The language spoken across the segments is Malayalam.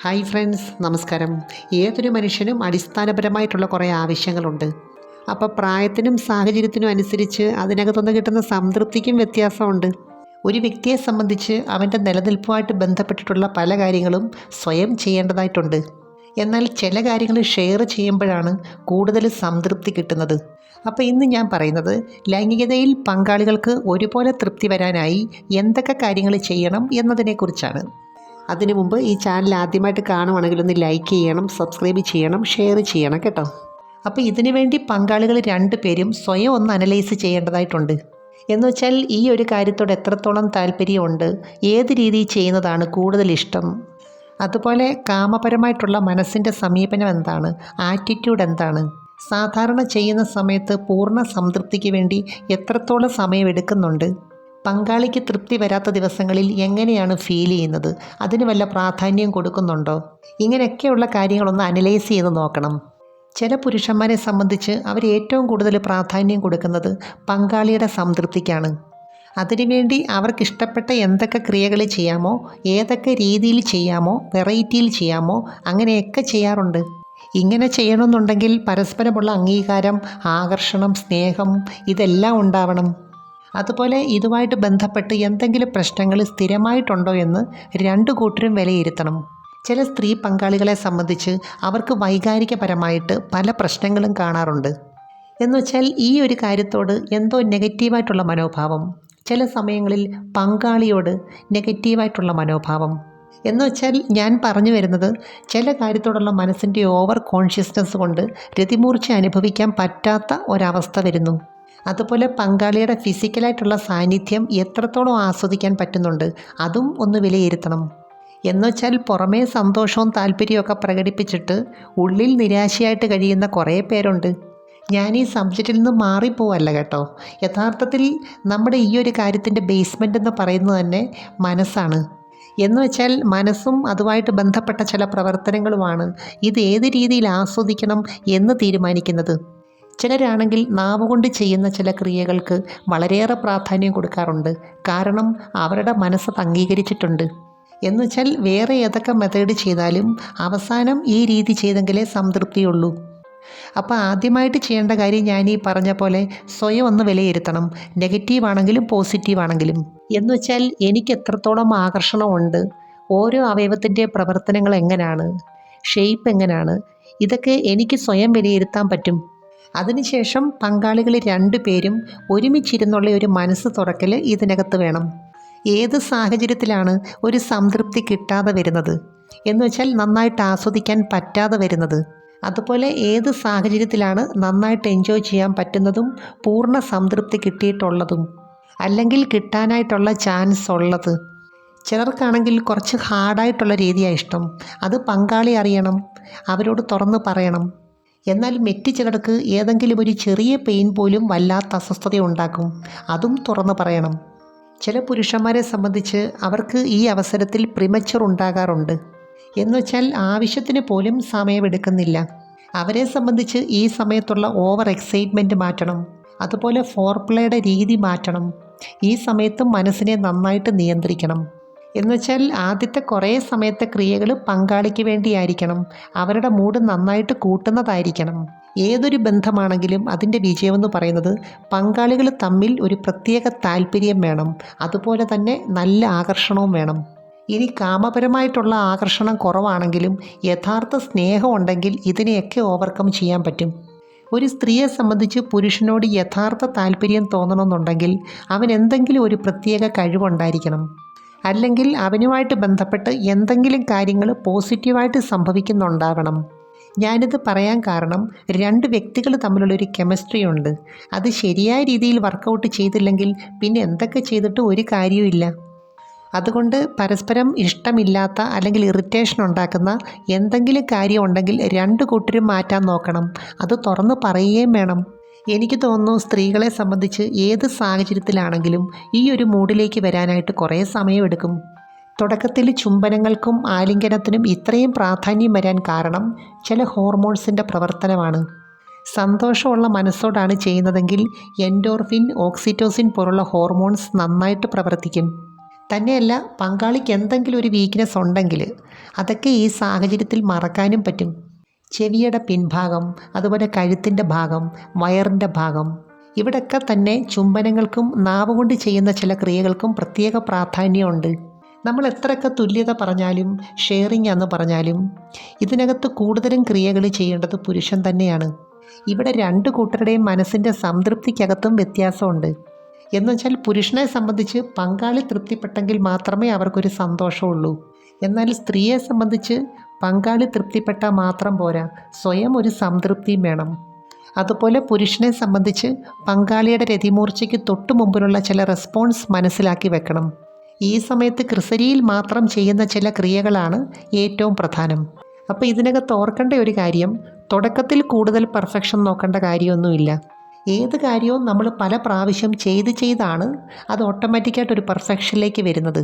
ഹായ് ഫ്രണ്ട്സ്, നമസ്കാരം. ഏതൊരു മനുഷ്യനും അടിസ്ഥാനപരമായിട്ടുള്ള കുറേ ആവശ്യങ്ങളുണ്ട്. അപ്പോൾ പ്രായത്തിനും സാഹചര്യത്തിനും അനുസരിച്ച് അതിനകത്തുനിന്ന് കിട്ടുന്ന സംതൃപ്തിക്കും വ്യത്യാസമുണ്ട്. ഒരു വ്യക്തിയെ സംബന്ധിച്ച് അവൻ്റെ നിലനിൽപ്പുമായിട്ട് ബന്ധപ്പെട്ടിട്ടുള്ള പല കാര്യങ്ങളും സ്വയം ചെയ്യേണ്ടതായിട്ടുണ്ട്. എന്നാൽ ചില കാര്യങ്ങൾ ഷെയർ ചെയ്യുമ്പോഴാണ് കൂടുതൽ സംതൃപ്തി കിട്ടുന്നത്. അപ്പോൾ ഇന്ന് ഞാൻ പറയുന്നത് ലൈംഗികതയിൽ പങ്കാളികൾക്ക് ഒരുപോലെ തൃപ്തി വരാനായി എന്തൊക്കെ കാര്യങ്ങൾ ചെയ്യണം എന്നതിനെക്കുറിച്ചാണ്. അതിനു മുമ്പ് ഈ ചാനൽ ആദ്യമായിട്ട് കാണുവാണെങ്കിൽ ഒന്ന് ലൈക്ക് ചെയ്യണം, സബ്സ്ക്രൈബ് ചെയ്യണം, ഷെയർ ചെയ്യണം കേട്ടോ. അപ്പോൾ ഇതിനു വേണ്ടി പങ്കാളികൾ രണ്ടുപേരും സ്വയം ഒന്ന് അനലൈസ് ചെയ്യേണ്ടതായിട്ടുണ്ട്. എന്ന് വെച്ചാൽ ഈ ഒരു കാര്യത്തോട് എത്രത്തോളം താല്പര്യമുണ്ട്, ഏത് രീതിയിൽ ചെയ്യുന്നതാണ് കൂടുതൽ ഇഷ്ടം, അതുപോലെ കാമപരമായിട്ടുള്ള മനസ്സിൻ്റെ സമീപനം എന്താണ്, ആറ്റിറ്റ്യൂഡ് എന്താണ്, സാധാരണ ചെയ്യുന്ന സമയത്ത് പൂർണ്ണ സംതൃപ്തിക്ക് വേണ്ടി എത്രത്തോളം സമയമെടുക്കുന്നുണ്ട്, പങ്കാളിക്ക് തൃപ്തി വരാത്ത ദിവസങ്ങളിൽ എങ്ങനെയാണ് ഫീൽ ചെയ്യുന്നത്, അതിന് വല്ല പ്രാധാന്യം കൊടുക്കുന്നുണ്ടോ, ഇങ്ങനെയൊക്കെയുള്ള കാര്യങ്ങളൊന്ന് അനലൈസ് ചെയ്ത് നോക്കണം. ചില പുരുഷന്മാരെ സംബന്ധിച്ച് അവർ ഏറ്റവും കൂടുതൽ പ്രാധാന്യം കൊടുക്കുന്നത് പങ്കാളിയുടെ സംതൃപ്തിക്കാണ്. അതിനുവേണ്ടി അവർക്കിഷ്ടപ്പെട്ട എന്തൊക്കെ ക്രിയകൾ ചെയ്യാമോ, ഏതൊക്കെ രീതിയിൽ ചെയ്യാമോ, വെറൈറ്റിയിൽ ചെയ്യാമോ, അങ്ങനെയൊക്കെ ചെയ്യാറുണ്ട്. ഇങ്ങനെ ചെയ്യണമെന്നുണ്ടെങ്കിൽ പരസ്പരമുള്ള അംഗീകാരം, ആകർഷണം, സ്നേഹം ഇതെല്ലാം ഉണ്ടാവണം. അതുപോലെ ഇതുമായിട്ട് ബന്ധപ്പെട്ട് എന്തെങ്കിലും പ്രശ്നങ്ങൾ സ്ഥിരമായിട്ടുണ്ടോ എന്ന് രണ്ടു കൂട്ടരും വിലയിരുത്തണം. ചില സ്ത്രീ പങ്കാളികളെ സംബന്ധിച്ച് അവർക്ക് വൈകാരികപരമായിട്ട് പല പ്രശ്നങ്ങളും കാണാറുണ്ട്. എന്നുവെച്ചാൽ ഈ ഒരു കാര്യത്തോട് എന്തോ നെഗറ്റീവായിട്ടുള്ള മനോഭാവം, ചില സമയങ്ങളിൽ പങ്കാളിയോട് നെഗറ്റീവായിട്ടുള്ള മനോഭാവം. എന്നുവെച്ചാൽ ഞാൻ പറഞ്ഞു വരുന്നത് ചില കാര്യത്തോടുള്ള മനസ്സിൻ്റെ ഓവർ കോൺഷ്യസ്നെസ് കൊണ്ട് രതിമൂർച്ച അനുഭവിക്കാൻ പറ്റാത്ത ഒരവസ്ഥ വരുന്നു. അതുപോലെ പങ്കാളിയുടെ ഫിസിക്കലായിട്ടുള്ള സാന്നിധ്യം എത്രത്തോളം ആസ്വദിക്കാൻ പറ്റുന്നുണ്ട്, അതും ഒന്ന് വിലയിരുത്തണം. എന്നുവെച്ചാൽ പുറമേ സന്തോഷവും താല്പര്യമൊക്കെ പ്രകടിപ്പിച്ചിട്ട് ഉള്ളിൽ നിരാശയായിട്ട് കഴിയുന്ന കുറേ പേരുണ്ട്. ഞാൻ ഈ സബ്ജക്റ്റിൽ നിന്ന് മാറിപ്പോവല്ല കേട്ടോ. യഥാർത്ഥത്തിൽ നമ്മുടെ ഈ ഒരു കാര്യത്തിൻ്റെ ബേസ്മെൻ്റ് എന്ന് പറയുന്നത് തന്നെ മനസ്സാണ്. എന്നുവെച്ചാൽ മനസ്സും അതുമായിട്ട് ബന്ധപ്പെട്ട ചില പ്രവർത്തനങ്ങളുമാണ് ഇത് ഏത് രീതിയിൽ ആസ്വദിക്കണം എന്ന് തീരുമാനിക്കുന്നത്. ചിലരാണെങ്കിൽ നാവുകൊണ്ട് ചെയ്യുന്ന ചില ക്രിയകൾക്ക് വളരെയേറെ പ്രാധാന്യം കൊടുക്കാറുണ്ട്. കാരണം അവരുടെ മനസ്സ് അംഗീകരിച്ചിട്ടുണ്ട്. എന്നുവെച്ചാൽ വേറെ ഏതൊക്കെ മെത്തേഡ് ചെയ്താലും അവസാനം ഈ രീതി ചെയ്തെങ്കിലേ സംതൃപ്തിയുള്ളൂ. അപ്പോൾ ആദ്യമായിട്ട് ചെയ്യേണ്ട കാര്യം ഞാൻ ഈ പറഞ്ഞ പോലെ സ്വയം ഒന്ന് വിലയിരുത്തണം, നെഗറ്റീവാണെങ്കിലും പോസിറ്റീവാണെങ്കിലും. എന്നുവെച്ചാൽ എനിക്ക് എത്രത്തോളം ആകർഷണമുണ്ട്, ഓരോ അവയവത്തിൻ്റെ പ്രവർത്തനങ്ങൾ എങ്ങനെയാണ്, ഷേപ്പ് എങ്ങനെയാണ്, ഇതൊക്കെ എനിക്ക് സ്വയം വിലയിരുത്താൻ പറ്റും. അതിനുശേഷം പങ്കാളികൾ രണ്ടുപേരും ഒരുമിച്ചിരുന്നുള്ള ഒരു മനസ്സ് തുറക്കൽ ഇതിനകത്ത് വേണം. ഏത് സാഹചര്യത്തിലാണ് ഒരു സംതൃപ്തി കിട്ടാതെ വരുന്നത്, എന്നുവെച്ചാൽ നന്നായിട്ട് ആസ്വദിക്കാൻ പറ്റാതെ വരുന്നത്, അതുപോലെ ഏത് സാഹചര്യത്തിലാണ് നന്നായിട്ട് എൻജോയ് ചെയ്യാൻ പറ്റുന്നതും പൂർണ്ണ സംതൃപ്തി കിട്ടിയിട്ടുള്ളതും, അല്ലെങ്കിൽ കിട്ടാനായിട്ടുള്ള ചാൻസ് ഉള്ളത്. ചിലർക്കാണെങ്കിൽ കുറച്ച് ഹാർഡായിട്ടുള്ള രീതിയാണ് ഇഷ്ടം. അത് പങ്കാളി അറിയണം, അവരോട് തുറന്ന് പറയണം. എന്നാൽ മറ്റ് ചിലർക്ക് ഏതെങ്കിലും ഒരു ചെറിയ പെയിൻ പോലും വല്ലാത്ത അസ്വസ്ഥത ഉണ്ടാക്കും, അതും തുറന്ന് പറയണം. ചില പുരുഷന്മാരെ സംബന്ധിച്ച് അവർക്ക് ഈ അവസരത്തിൽ പ്രിമച്ചർ ഉണ്ടാകാറുണ്ട്. എന്നുവെച്ചാൽ ആവശ്യത്തിന് പോലും സമയമെടുക്കുന്നില്ല. അവരെ സംബന്ധിച്ച് ഈ സമയത്തുള്ള ഓവർ എക്സൈറ്റ്മെൻറ്റ് മാറ്റണം. അതുപോലെ ഫോർപ്ലേയുടെ രീതി മാറ്റണം. ഈ സമയത്തും മനസ്സിനെ നന്നായിട്ട് നിയന്ത്രിക്കണം. എന്നുവെച്ചാൽ ആദ്യത്തെ കുറേ സമയത്തെ ക്രിയകൾ പങ്കാളിക്ക് വേണ്ടിയായിരിക്കണം, അവരുടെ മൂഡ് നന്നായിട്ട് കൂട്ടുന്നതായിരിക്കണം. ഏതൊരു ബന്ധമാണെങ്കിലും അതിൻ്റെ വിജയമെന്ന് പറയുന്നത് പങ്കാളികൾ തമ്മിൽ ഒരു പ്രത്യേക താല്പര്യം വേണം, അതുപോലെ തന്നെ നല്ല ആകർഷണവും വേണം. ഇനി കാമപരമായിട്ടുള്ള ആകർഷണം കുറവാണെങ്കിലും യഥാർത്ഥ സ്നേഹം ഉണ്ടെങ്കിൽ ഇതിനെയൊക്കെ ഓവർകം ചെയ്യാൻ പറ്റും. ഒരു സ്ത്രീയെ സംബന്ധിച്ച് പുരുഷനോട് യഥാർത്ഥ താല്പര്യം തോന്നണമെന്നുണ്ടെങ്കിൽ അവൻ എന്തെങ്കിലും ഒരു പ്രത്യേക കഴിവുണ്ടായിരിക്കണം. അല്ലെങ്കിൽ അവനുമായിട്ട് ബന്ധപ്പെട്ട് എന്തെങ്കിലും കാര്യങ്ങൾ പോസിറ്റീവായിട്ട് സംഭവിക്കുന്നുണ്ടാവണം. ഞാനിത് പറയാൻ കാരണം രണ്ട് വ്യക്തികൾ തമ്മിലുള്ളൊരു കെമിസ്ട്രി ഉണ്ട്. അത് ശരിയായ രീതിയിൽ വർക്കൗട്ട് ചെയ്തില്ലെങ്കിൽ പിന്നെ എന്തൊക്കെ ചെയ്തിട്ട് ഒരു കാര്യവുമില്ല. അതുകൊണ്ട് പരസ്പരം ഇഷ്ടമില്ലാത്ത അല്ലെങ്കിൽ ഇറിറ്റേഷൻ ഉണ്ടാക്കുന്ന എന്തെങ്കിലും കാര്യം ഉണ്ടെങ്കിൽ രണ്ട് കൂട്ടരും മാറ്റാൻ നോക്കണം. അത് തുറന്ന് പറയുകയും വേണം. എനിക്ക് തോന്നുന്നു സ്ത്രീകളെ സംബന്ധിച്ച് ഏത് സാഹചര്യത്തിലാണെങ്കിലും ഈ ഒരു മൂഡിലേക്ക് വരാനായിട്ട് കുറേ സമയമെടുക്കും. തുടക്കത്തിൽ ചുംബനങ്ങൾക്കും ആലിംഗനത്തിനും ഇത്രയും പ്രാധാന്യം വരാൻ കാരണം ചില ഹോർമോൺസിൻ്റെ പ്രവർത്തനമാണ്. സന്തോഷമുള്ള മനസ്സോടാണ് ചെയ്യുന്നതെങ്കിൽ എൻഡോർഫിൻ, ഓക്സിറ്റോസിൻ പോലുള്ള ഹോർമോൺസ് നന്നായിട്ട് പ്രവർത്തിക്കും. തന്നെയല്ല, പങ്കാളിക്ക് എന്തെങ്കിലും ഒരു വീക്ക്നെസ് ഉണ്ടെങ്കിൽ അതൊക്കെ ഈ സാഹചര്യത്തിൽ മറക്കാനും പറ്റും. ചെവിയുടെ പിൻഭാഗം, അതുപോലെ കഴുത്തിൻ്റെ ഭാഗം, വയറിൻ്റെ ഭാഗം, ഇവിടെയൊക്കെ തന്നെ ചുംബനങ്ങൾക്കും നാവ് കൊണ്ട് ചെയ്യുന്ന ചില ക്രിയകൾക്കും പ്രത്യേക പ്രാധാന്യമുണ്ട്. നമ്മൾ എത്രയൊക്കെ തുല്യത പറഞ്ഞാലും ഷെയറിങ് എന്ന് പറഞ്ഞാലും ഇതിനകത്ത് കൂടുതലും ക്രിയകൾ ചെയ്യേണ്ടത് പുരുഷൻ തന്നെയാണ്. ഇവിടെ രണ്ട് കൂട്ടരുടെയും മനസ്സിൻ്റെ സംതൃപ്തിക്കകത്തും വ്യത്യാസമുണ്ട്. എന്നുവെച്ചാൽ പുരുഷനെ സംബന്ധിച്ച് പങ്കാളി തൃപ്തിപ്പെട്ടെങ്കിൽ മാത്രമേ അവർക്കൊരു സന്തോഷമുള്ളൂ. എന്നാൽ സ്ത്രീയെ സംബന്ധിച്ച് പങ്കാളി തൃപ്തിപ്പെട്ടാൽ മാത്രം പോരാ, സ്വയം ഒരു സംതൃപ്തിയും വേണം. അതുപോലെ പുരുഷനെ സംബന്ധിച്ച് പങ്കാളിയുടെ രതിമൂർച്ചയ്ക്ക് തൊട്ടു മുമ്പിലുള്ള ചില റെസ്പോൺസ് മനസ്സിലാക്കി വെക്കണം. ഈ സമയത്ത് ക്രിസരിയിൽ മാത്രം ചെയ്യുന്ന ചില ക്രിയകളാണ് ഏറ്റവും പ്രധാനം. അപ്പോൾ ഇതിനകത്ത് ഓർക്കേണ്ട ഒരു കാര്യം, തുടക്കത്തിൽ കൂടുതൽ പെർഫെക്ഷൻ നോക്കേണ്ട കാര്യമൊന്നുമില്ല. ഏത് കാര്യവും നമ്മൾ പല പ്രാവശ്യം ചെയ്താണ് അത് ഓട്ടോമാറ്റിക്കായിട്ടൊരു പെർഫെക്ഷനിലേക്ക് വരുന്നത്.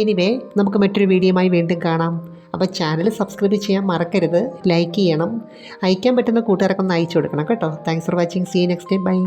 എനിവേ, നമുക്ക് മറ്റൊരു വീഡിയോയുമായി വീണ്ടും കാണാം. അപ്പോൾ ചാനൽ സബ്സ്ക്രൈബ് ചെയ്യാൻ മറക്കരുത്, ലൈക്ക് ചെയ്യണം, അയക്കാൻ പറ്റുന്ന കൂട്ടുകാർക്കൊന്ന് അയച്ചു കൊടുക്കണം കേട്ടോ. Thanks for watching. See you next day. By.